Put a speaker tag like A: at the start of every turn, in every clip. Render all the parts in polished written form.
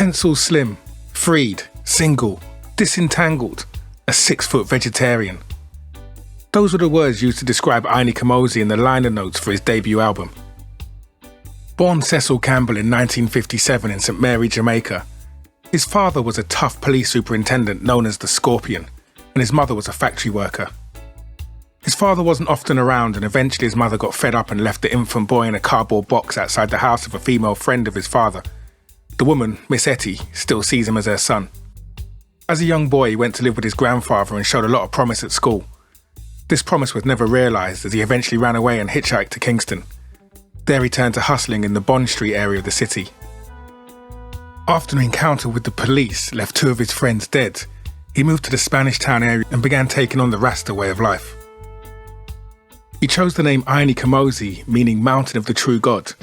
A: Pencil slim, freed, single, disentangled, a 6-foot vegetarian. Those were the words used to describe Aini Kamoze in the liner notes for his debut album. Born Cecil Campbell in 1957 in St Mary, Jamaica, his father was a tough police superintendent known as the Scorpion, and his mother was a factory worker. His father wasn't often around, and eventually his mother got fed up and left the infant boy in a cardboard box outside the house of a female friend of his father. The woman, Miss Etty, still sees him as her son. As a young boy, he went to live with his grandfather and showed a lot of promise at school. This promise was never realised, as he eventually ran away and hitchhiked to Kingston. There he turned to hustling in the Bond Street area of the city. After an encounter with the police left 2 of his friends dead, he moved to the Spanish Town area and began taking on the Rasta way of life. He chose the name Aini Kamoze, meaning Mountain of the True God,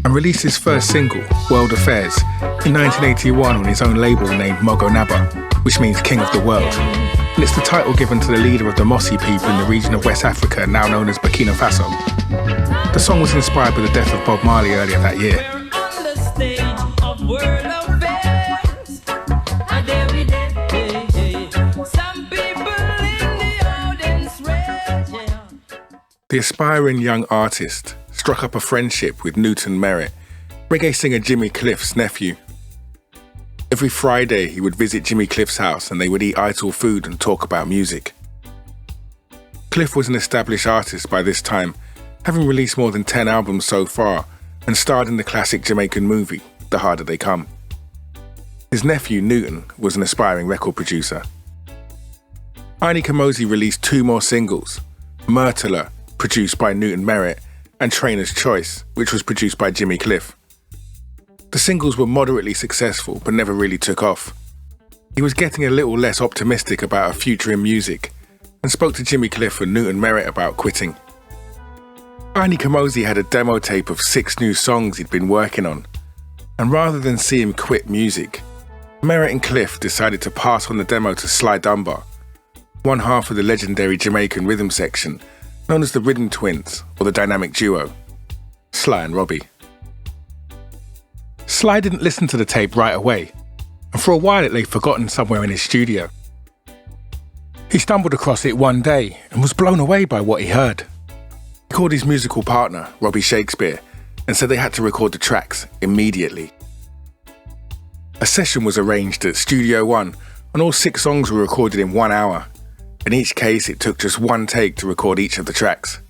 A: and released his first single, World Affairs, in 1981 on his own label named Mogo Naba, which means King of the World. And it's the title given to the leader of the Mossi people in the region of West Africa, now known as Burkina Faso. The song was inspired by the death of Bob Marley earlier that year. The aspiring young artist struck up a friendship with Newton Merritt, reggae singer Jimmy Cliff's nephew. Every Friday he would visit Jimmy Cliff's house and they would eat idle food and talk about music. Cliff was an established artist by this time, having released more than 10 albums so far and starred in the classic Jamaican movie, The Harder They Come. His nephew Newton was an aspiring record producer. Aini Kamoze released 2 more singles, Merther, produced by Newton Merritt, and Trainer's Choice, which was produced by Jimmy Cliff. The singles were moderately successful, but never really took off. He was getting a little less optimistic about a future in music, and spoke to Jimmy Cliff and Newton Merritt about quitting. Aini Kamoze had a demo tape of 6 new songs he'd been working on, and rather than see him quit music, Merritt and Cliff decided to pass on the demo to Sly Dunbar, one half of the legendary Jamaican rhythm section, known as the Rhythm Twins, or the dynamic duo, Sly and Robbie. Sly didn't listen to the tape right away, and for a while it lay forgotten somewhere in his studio. He stumbled across it one day and was blown away by what he heard. He called his musical partner, Robbie Shakespeare, and said they had to record the tracks immediately. A session was arranged at Studio One, and all 6 songs were recorded in 1 hour. In each case, it took just 1 take to record each of the tracks.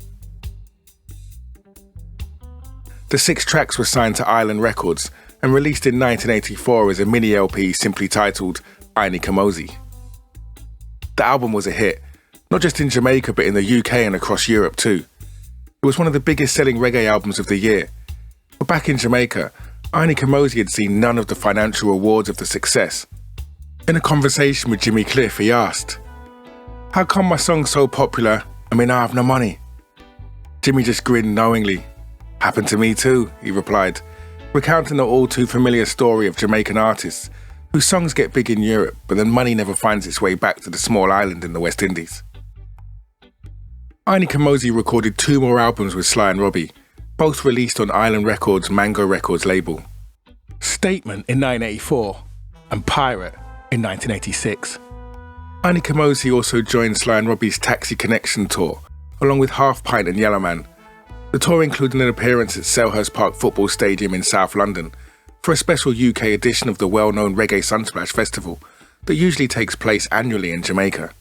A: The 6 tracks were signed to Island Records and released in 1984 as a mini LP simply titled Aini Kamoze. The album was a hit, not just in Jamaica but in the UK and across Europe too. It was one of the biggest selling reggae albums of the year. But back in Jamaica, Aini Kamoze had seen none of the financial rewards of the success. In a conversation with Jimmy Cliff, he asked, "How come my song's so popular? I mean, I have no money." Jimmy just grinned knowingly. "Happened to me too," he replied, recounting the all too familiar story of Jamaican artists whose songs get big in Europe, but then money never finds its way back to the small island in the West Indies. Aini Kamoze recorded 2 more albums with Sly and Robbie, both released on Island Records' Mango Records label. Statement in 1984 and Pirate in 1986. Aini Kamoze also joined Sly and Robbie's Taxi Connection tour, along with Half Pint and Yellowman. The tour included an appearance at Selhurst Park Football Stadium in South London for a special UK edition of the well-known Reggae Sunsplash Festival that usually takes place annually in Jamaica.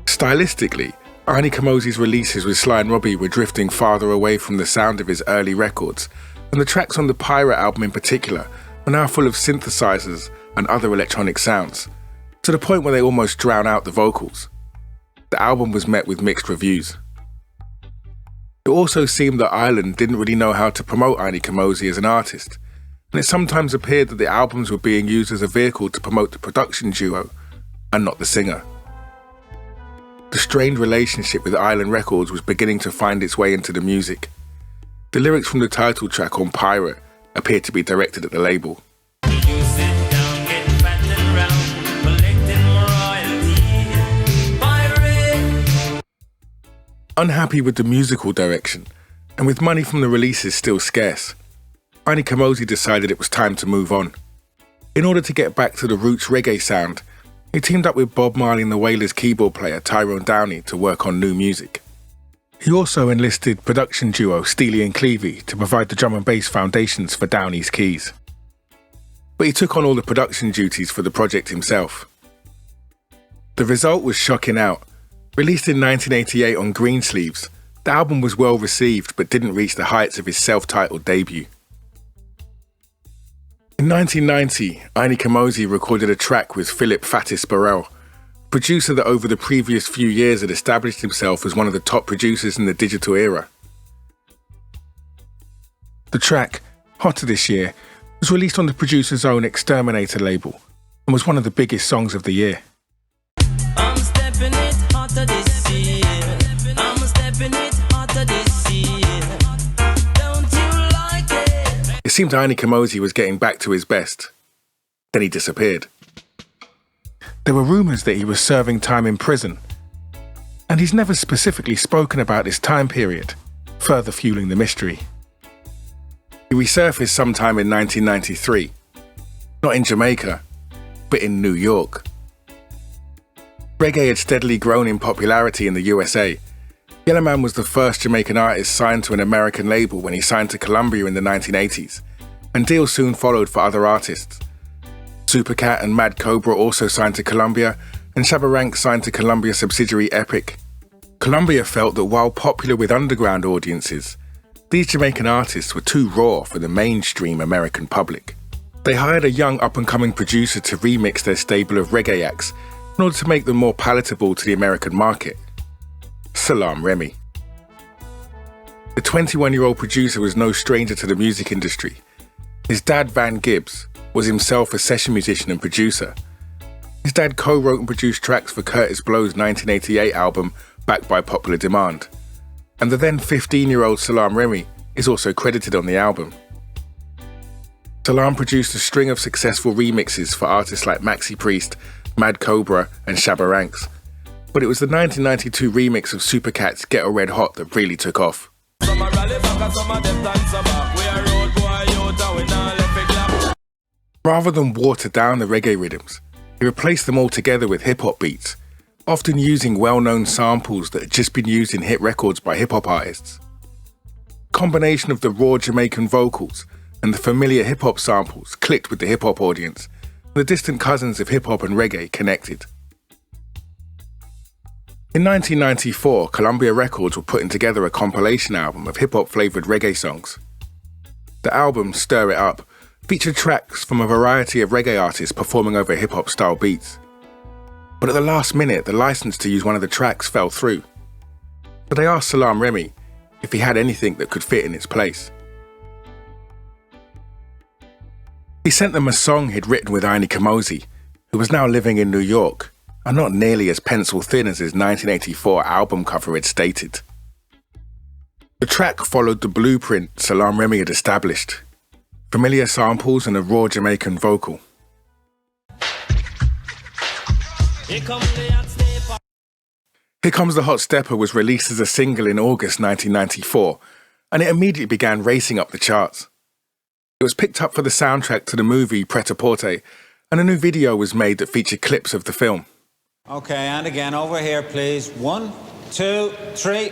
A: Stylistically, Aini Kamoze's releases with Sly and Robbie were drifting farther away from the sound of his early records, and the tracks on the Pirate album in particular were now full of synthesizers and other electronic sounds, to the point where they almost drown out the vocals. The album was met with mixed reviews. It also seemed that Island didn't really know how to promote Aini Kamoze as an artist, and it sometimes appeared that the albums were being used as a vehicle to promote the production duo, and not the singer. The strained relationship with Island Records was beginning to find its way into the music. The lyrics from the title track on Pirate appeared to be directed at the label.
B: You sit down, getting fat and round, collecting royalties.
A: Unhappy with the musical direction, and with money from the releases still scarce, Kamoze decided it was time to move on. In order to get back to the roots reggae sound, he teamed up with Bob Marley and the Wailers keyboard player Tyrone Downey to work on new music. He also enlisted production duo Steely and Clevie to provide the drum and bass foundations for Downey's keys. But he took on all the production duties for the project himself. The result was Shocking Out. Released in 1988 on Greensleeves, the album was well received but didn't reach the heights of his self-titled debut. In 1990, Kamoze recorded a track with Philip Fatis Burrell, a producer that over the previous few years had established himself as one of the top producers in the digital era. The track, Hotter This Year, was released on the producer's own Exterminator label and was one of the biggest songs of the year.
B: I'm stepping it hotter this year. I'm stepping it hotter this year. Don't you like it?
A: It seemed Kamoze was getting back to his best. Then he disappeared. There were rumours that he was serving time in prison, and he's never specifically spoken about this time period, further fueling the mystery. He resurfaced sometime in 1993, not in Jamaica, but in New York. Reggae had steadily grown in popularity in the USA. Yellowman was the first Jamaican artist signed to an American label when he signed to Columbia in the 1980s, and deals soon followed for other artists. Supercat and Mad Cobra also signed to Columbia, and Shabba Ranks signed to Columbia subsidiary Epic. Columbia felt that while popular with underground audiences, these Jamaican artists were too raw for the mainstream American public. They hired a young up-and-coming producer to remix their stable of reggae acts in order to make them more palatable to the American market. Salaam Remi. The 21-year-old producer was no stranger to the music industry. His dad, Van Gibbs, was himself a session musician and producer. His dad co-wrote and produced tracks for Curtis Blow's 1988 album, Backed by Popular Demand. And the then 15-year-old Salaam Remi is also credited on the album. Salaam produced a string of successful remixes for artists like Maxi Priest, Mad Cobra and Shabba Ranks, but it was the 1992 remix of Supercat's Ghetto Red Hot that really took off. Rather than water down the reggae rhythms, he replaced them all together with hip-hop beats, often using well-known samples that had just been used in hit records by hip-hop artists. The combination of the raw Jamaican vocals and the familiar hip-hop samples clicked with the hip-hop audience. The distant cousins of hip-hop and reggae connected. In 1994, Columbia Records were putting together a compilation album of hip-hop flavoured reggae songs. The album, Stir It Up, featured tracks from a variety of reggae artists performing over hip-hop style beats. But at the last minute, the license to use one of the tracks fell through. So they asked Salaam Remi if he had anything that could fit in its place. He sent them a song he'd written with Kamoze, who was now living in New York, and not nearly as pencil thin as his 1984 album cover had stated. The track followed the blueprint Salaam Remi had established: familiar samples and a raw Jamaican vocal. Here Comes the Hotstepper was released as a single in August 1994, and it immediately began racing up the charts. It was picked up for the soundtrack to the movie Pret-a-Porter, and a new video was made that featured clips of the film.
C: Okay, and again, over here, please. 1, 2, 3.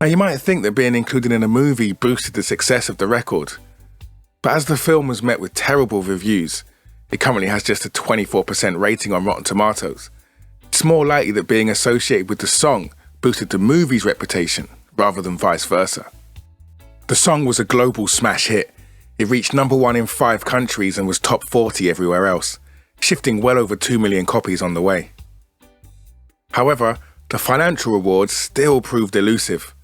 A: Now you might think that being included in a movie boosted the success of the record, but as the film was met with terrible reviews, it currently has just a 24% rating on Rotten Tomatoes. It's more likely that being associated with the song boosted the movie's reputation rather than vice versa. The song was a global smash hit. It reached #1 in 5 countries and was top 40 everywhere else, shifting well over 2 million copies on the way. However, the financial rewards still proved elusive.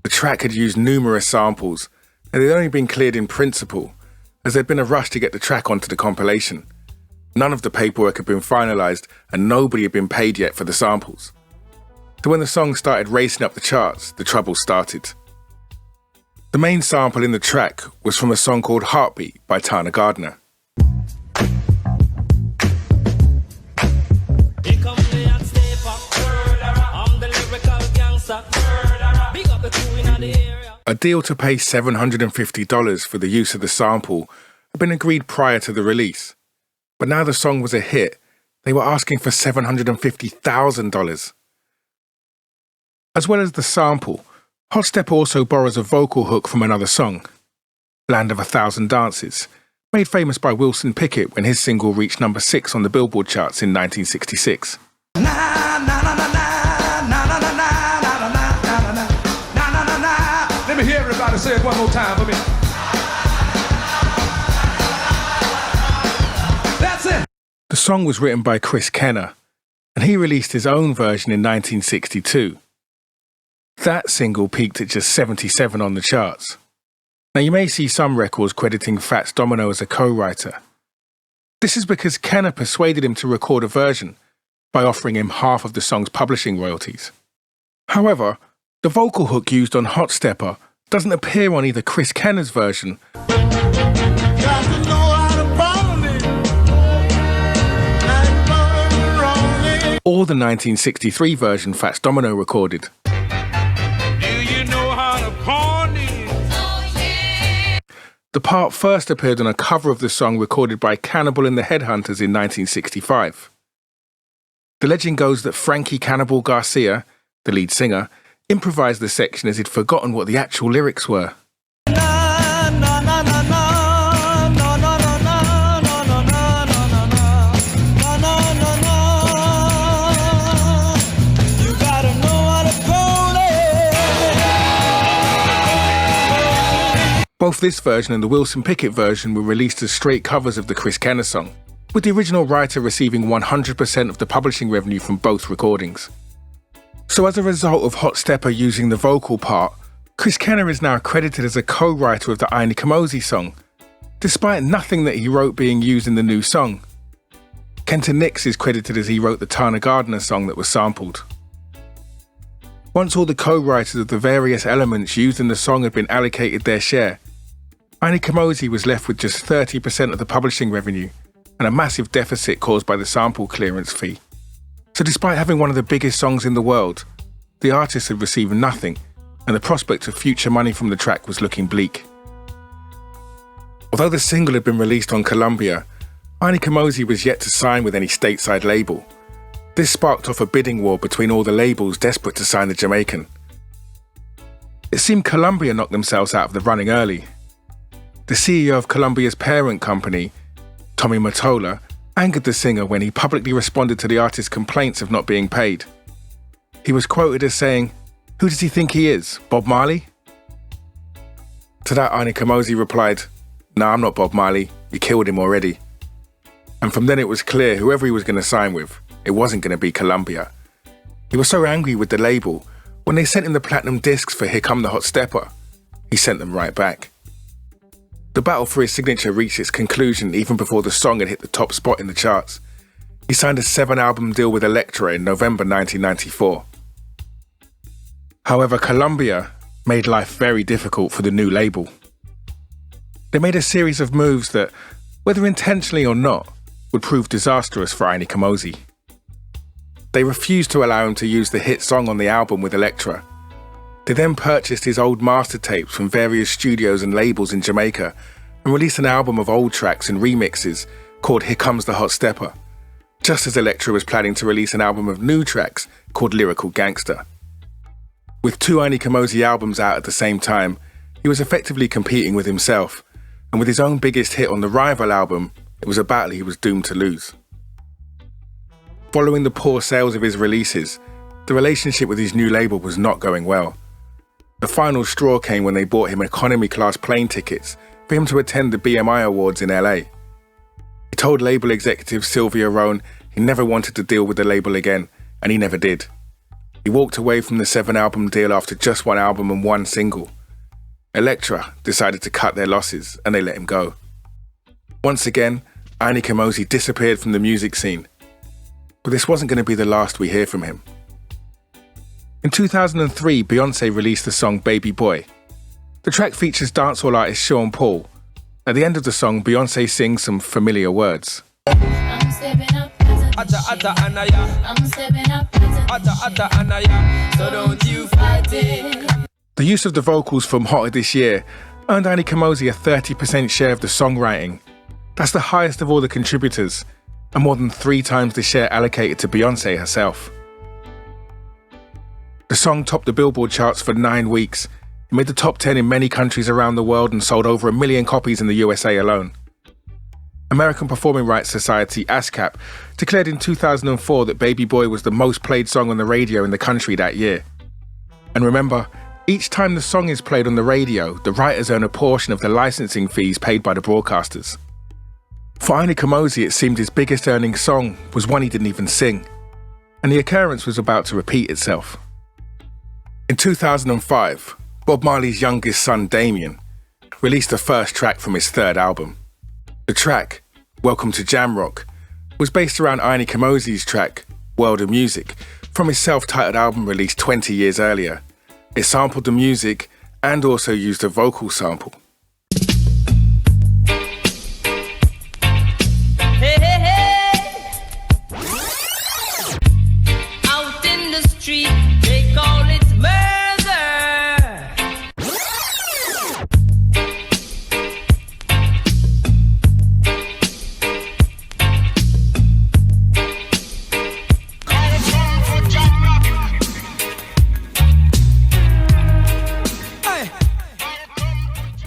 A: The track had used numerous samples, and it had only been cleared in principle, as there'd been a rush to get the track onto the compilation. None of the paperwork had been finalised, and nobody had been paid yet for the samples. So when the song started racing up the charts, the trouble started. The main sample in the track was from a song called Heartbeat by Tana Gardner. A deal to pay $750 for the use of the sample had been agreed prior to the release, but now the song was a hit, they were asking for $750,000. As well as the sample, Hotstepper also borrows a vocal hook from another song, Land of a Thousand Dances, made famous by Wilson Pickett when his single reached number 6 on the Billboard charts in 1966.
D: Let me hear everybody say it one more time for me. That's it.
A: The song was written by Chris Kenner, and he released his own version in 1962. That single peaked at just 77 on the charts. Now you may see some records crediting Fats Domino as a co-writer. This is because Kenner persuaded him to record a version by offering him half of the song's publishing royalties. However, the vocal hook used on Hotstepper doesn't appear on either Chris Kenner's version or the 1963 version Fats Domino recorded. The part first appeared on a cover of the song recorded by Cannibal and the Headhunters in 1965. The legend goes that Frankie Cannibal Garcia, the lead singer, improvised the section as he'd forgotten what the actual lyrics were. Both this version and the Wilson Pickett version were released as straight covers of the Chris Kenner song, with the original writer receiving 100% of the publishing revenue from both recordings. So as a result of Hotstepper using the vocal part, Chris Kenner is now credited as a co-writer of the Aini Kamoze song, despite nothing that he wrote being used in the new song. Kenta Nix is credited as he wrote the Tana Gardner song that was sampled. Once all the co-writers of the various elements used in the song had been allocated their share, Aini Kamoze was left with just 30% of the publishing revenue and a massive deficit caused by the sample clearance fee. So despite having one of the biggest songs in the world, the artist had received nothing and the prospect of future money from the track was looking bleak. Although the single had been released on Columbia, Aini Kamoze was yet to sign with any stateside label. This sparked off a bidding war between all the labels desperate to sign the Jamaican. It seemed Columbia knocked themselves out of the running early. The CEO of Columbia's parent company, Tommy Mottola, angered the singer when he publicly responded to the artist's complaints of not being paid. He was quoted as saying, "Who does he think he is, Bob Marley?" To that, Aini Kamoze replied, "Nah, I'm not Bob Marley, you killed him already." And from then it was clear whoever he was going to sign with, it wasn't going to be Columbia. He was so angry with the label, when they sent him the platinum discs for Here Come the Hotstepper, he sent them right back. The battle for his signature reached its conclusion even before the song had hit the top spot in the charts. He signed a 7-album deal with Elektra in November 1994. However, Columbia made life very difficult for the new label. They made a series of moves that, whether intentionally or not, would prove disastrous for Aini Kamoze. They refused to allow him to use the hit song on the album with Elektra. They then purchased his old master tapes from various studios and labels in Jamaica and released an album of old tracks and remixes called Here Comes the Hotstepper, just as Elektra was planning to release an album of new tracks called Lyrical Gangster. With 2 Aini Kamoze albums out at the same time, he was effectively competing with himself, and with his own biggest hit on the rival album, it was a battle he was doomed to lose. Following the poor sales of his releases, the relationship with his new label was not going well. The final straw came when they bought him economy class plane tickets for him to attend the BMI Awards in LA. He told label executive Sylvia Rohn he never wanted to deal with the label again, and he never did. He walked away from the 7-album deal after just 1 album and 1 single. Elektra decided to cut their losses and they let him go. Once again, Aini Kamoze disappeared from the music scene. But this wasn't going to be the last we hear from him. In 2003, Beyoncé released the song Baby Boy. The track features dancehall artist Sean Paul. At the end of the song, Beyoncé sings some familiar words.
B: I'm stepping up as I'm stepping up as so don't you fight it.
A: The use of the vocals from Hotter This Year earned Ainey Kamoze a 30% share of the songwriting. That's the highest of all the contributors, and more than 3 times the share allocated to Beyoncé herself. The song topped the Billboard charts for 9 weeks. It made the top 10 in many countries around the world and sold over 1 million copies in the USA alone. American Performing Rights Society, ASCAP, declared in 2004 that Baby Boy was the most played song on the radio in the country that year. And remember, each time the song is played on the radio, the writers earn a portion of the licensing fees paid by the broadcasters. For Ainey Kamoze, it seemed his biggest earning song was one he didn't even sing, and the occurrence was about to repeat itself. In 2005, Bob Marley's youngest son, Damian, released the first track from his 3rd album. The track, Welcome to Jamrock, was based around Ainey Kamoze's track, World of Music, from his self-titled album released 20 years earlier. It sampled the music and also used a vocal sample.
B: Hey, hey, hey. Out in the street, they call it merther.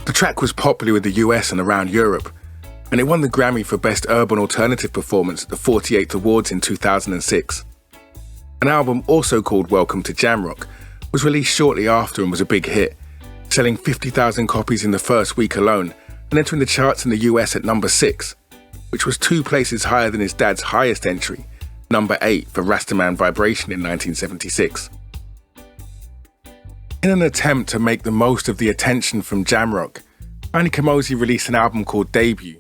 A: The track was popular with the US and around Europe, and it won the Grammy for Best Urban Alternative Performance at the 48th Awards in 2006. An album also called Welcome to Jamrock was released shortly after and was a big hit, selling 50,000 copies in the first week alone and entering the charts in the US at number 6, which was 2 places higher than his dad's highest entry, number 8 for Rastaman Vibration in 1976. In an attempt to make the most of the attention from Jamrock, Ainey Kamoze released an album called Debut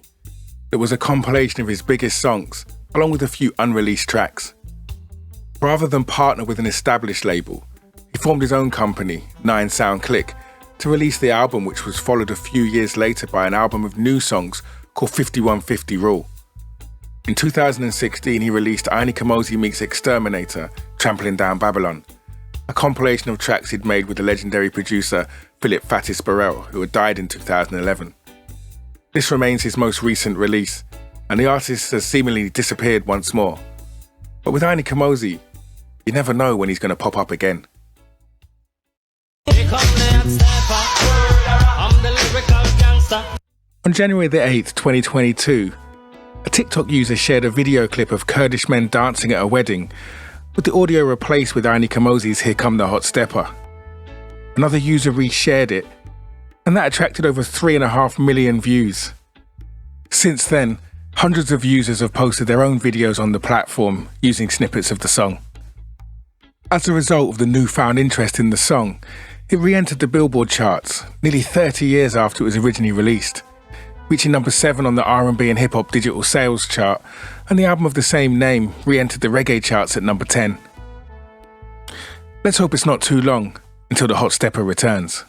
A: that was a compilation of his biggest songs, along with a few unreleased tracks. Rather than partner with an established label, he formed his own company, 9 Sound Click, to release the album, which was followed a few years later by an album of new songs called 5150 Rule. In 2016, he released Ainey Kamoze Meets Exterminator, Trampling Down Babylon, a compilation of tracks he'd made with the legendary producer Philip Fatis Burrell, who had died in 2011. This remains his most recent release, and the artist has seemingly disappeared once more. But with Ainey Kamoze, you never know when he's going to pop up again.
B: Here come the Hotstepper. I'm the lyrical gangster.
A: On January the 8th, 2022, a TikTok user shared a video clip of Kurdish men dancing at a wedding, with the audio replaced with Ainey Kamoze's Here Come the Hotstepper. Another user reshared it, and that attracted over 3.5 million views. Since then, hundreds of users have posted their own videos on the platform using snippets of the song. As a result of the newfound interest in the song, it re-entered the Billboard charts nearly 30 years after it was originally released, reaching number 7 on the R&B and hip-hop digital sales chart, and the album of the same name re-entered the reggae charts at number 10. Let's hope it's not too long until the Hotstepper returns.